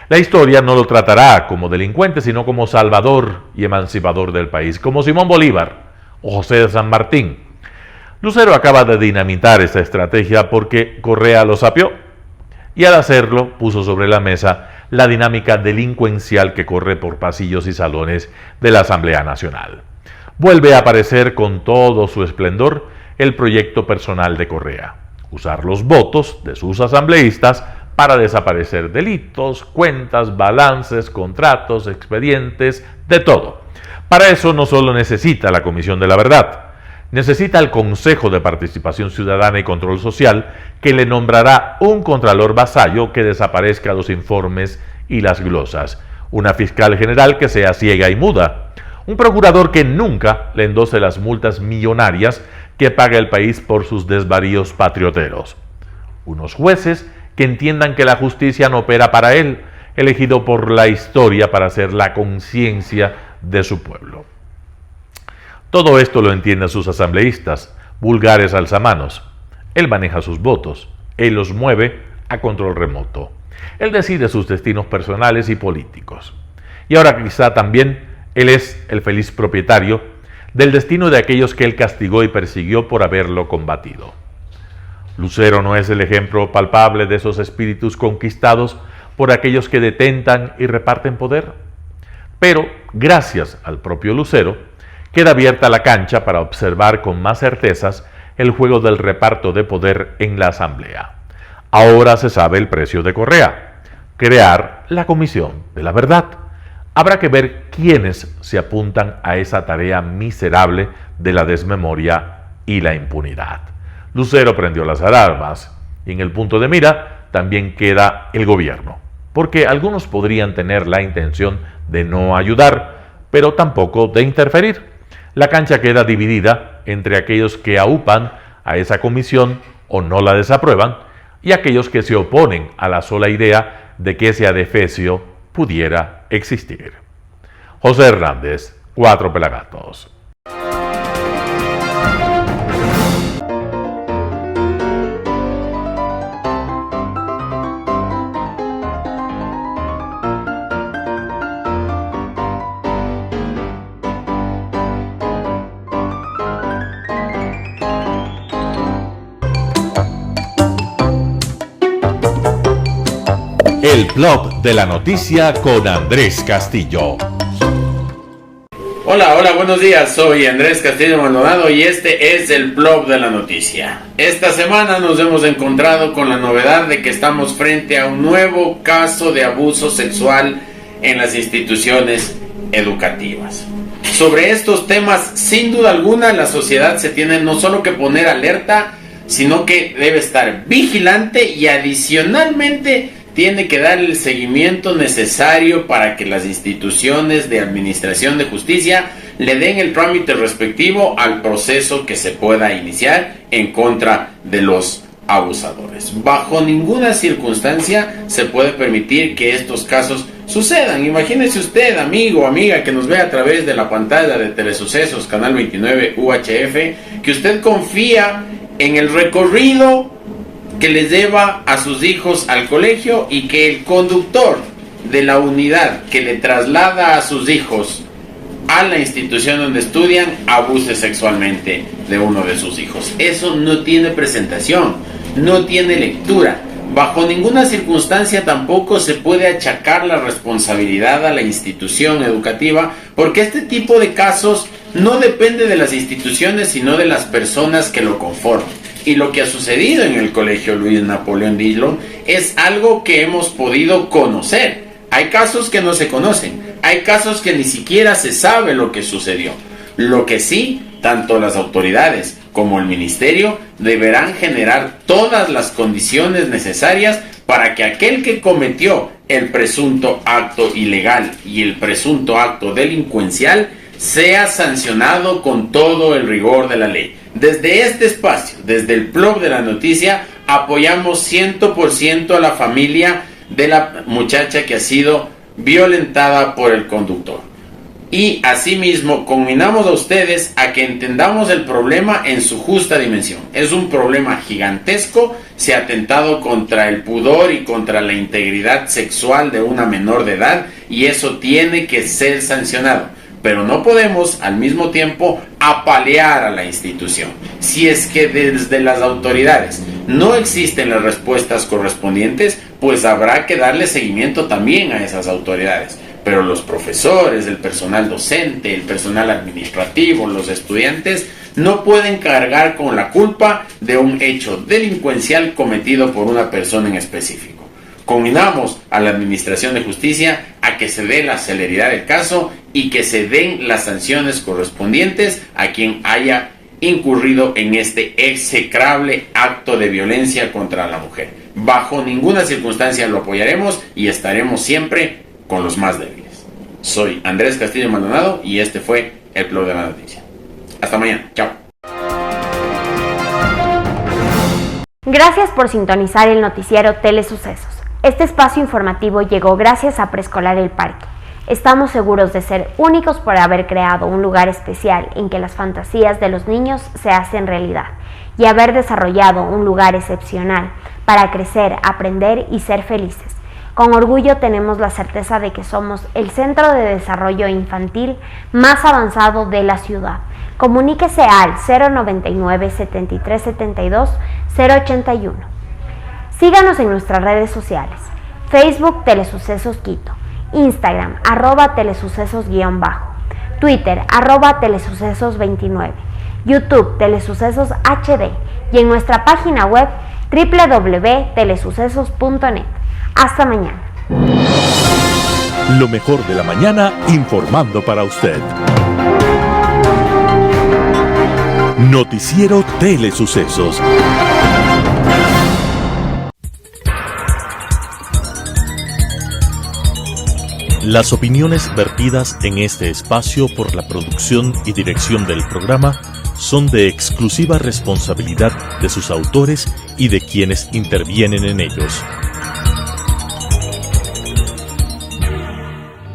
La historia no lo tratará como delincuente, sino como salvador y emancipador del país, como Simón Bolívar o José de San Martín. Lucero acaba de dinamitar esta estrategia porque Correa lo sapió y al hacerlo puso sobre la mesa la dinámica delincuencial que corre por pasillos y salones de la Asamblea Nacional. Vuelve a aparecer con todo su esplendor el proyecto personal de Correa: usar los votos de sus asambleístas para desaparecer delitos, cuentas, balances, contratos, expedientes, de todo. Para eso no solo necesita la Comisión de la Verdad, necesita el Consejo de Participación Ciudadana y Control Social, que le nombrará un contralor vasallo que desaparezca los informes y las glosas, una fiscal general que sea ciega y muda, un procurador que nunca le endose las multas millonarias que paga el país por sus desvaríos patrioteros, unos jueces que entiendan que la justicia no opera para él, elegido por la historia para ser la conciencia de su pueblo. Todo esto lo entienden sus asambleístas, vulgares alzamanos. Él maneja sus votos, él los mueve a control remoto. Él decide sus destinos personales y políticos. Y ahora quizá también él es el feliz propietario del destino de aquellos que él castigó y persiguió por haberlo combatido. Lucero no es el ejemplo palpable de esos espíritus conquistados por aquellos que detentan y reparten poder. Pero, gracias al propio Lucero, queda abierta la cancha para observar con más certezas el juego del reparto de poder en la Asamblea. Ahora se sabe el precio de Correa: crear la Comisión de la Verdad. Habrá que ver quiénes se apuntan a esa tarea miserable de la desmemoria y la impunidad. Lucero prendió las alarmas Y en el punto de mira también queda el gobierno, porque algunos podrían tener la intención de no ayudar, pero tampoco de interferir. La cancha queda dividida entre aquellos que aupan a esa comisión o no la desaprueban, y aquellos que se oponen a la sola idea de que ese adefesio pudiera existir. José Hernández, 4 Pelagatos. El blog de la noticia con Andrés Castillo. Hola, buenos días, soy Andrés Castillo Maldonado y este es el blog de la noticia. Esta semana nos hemos encontrado con la novedad de que estamos frente a un nuevo caso de abuso sexual en las instituciones educativas. Sobre estos temas, sin duda alguna, la sociedad se tiene no solo que poner alerta, sino que debe estar vigilante y adicionalmente tiene que dar el seguimiento necesario para que las instituciones de administración de justicia le den el trámite respectivo al proceso que se pueda iniciar en contra de los abusadores. Bajo ninguna circunstancia se puede permitir que estos casos sucedan. Imagínese usted, amigo o amiga que nos ve a través de la pantalla de Telesucesos, Canal 29 UHF, que usted confía en el recorrido que les lleva a sus hijos al colegio y que el conductor de la unidad que le traslada a sus hijos a la institución donde estudian abuse sexualmente de uno de sus hijos. Eso no tiene presentación, no tiene lectura. Bajo ninguna circunstancia tampoco se puede achacar la responsabilidad a la institución educativa, porque este tipo de casos no depende de las instituciones, sino de las personas que lo conforman. Y lo que ha sucedido en el Colegio Luis Napoleón Dillon es algo que hemos podido conocer. Hay casos que no se conocen, hay casos que ni siquiera se sabe lo que sucedió. Lo que sí, tanto las autoridades como el ministerio deberán generar todas las condiciones necesarias para que aquel que cometió el presunto acto ilegal y el presunto acto delincuencial sea sancionado con todo el rigor de la ley. Desde este espacio, desde el blog de la noticia, apoyamos 100% a la familia de la muchacha que ha sido violentada por el conductor. Y asimismo, conminamos a ustedes a que entendamos el problema en su justa dimensión. Es un problema gigantesco, se ha atentado contra el pudor y contra la integridad sexual de una menor de edad y eso tiene que ser sancionado. Pero no podemos al mismo tiempo apalear a la institución. Si es que desde las autoridades no existen las respuestas correspondientes, pues habrá que darle seguimiento también a esas autoridades. Pero los profesores, el personal docente, el personal administrativo, los estudiantes no pueden cargar con la culpa de un hecho delincuencial cometido por una persona en específico. Conminamos a la Administración de Justicia a que se dé la celeridad del caso y que se den las sanciones correspondientes a quien haya incurrido en este execrable acto de violencia contra la mujer. Bajo ninguna circunstancia lo apoyaremos y estaremos siempre con los más débiles. Soy Andrés Castillo Maldonado y este fue el blog de la noticia. Hasta mañana. Chao. Gracias por sintonizar el noticiero Telesucesos. Este espacio informativo llegó gracias a Preescolar El Parque. Estamos seguros de ser únicos por haber creado un lugar especial en que las fantasías de los niños se hacen realidad y haber desarrollado un lugar excepcional para crecer, aprender y ser felices. Con orgullo tenemos la certeza de que somos el centro de desarrollo infantil más avanzado de la ciudad. Comuníquese al 099 7372 081. Síganos en nuestras redes sociales, Facebook Telesucesos Quito, Instagram @telesucesos_, Twitter @telesucesos29, YouTube Telesucesos HD y en nuestra página web www.telesucesos.net. Hasta mañana. Lo mejor de la mañana informando para usted. Noticiero Telesucesos. Las opiniones vertidas en este espacio por la producción y dirección del programa son de exclusiva responsabilidad de sus autores y de quienes intervienen en ellos.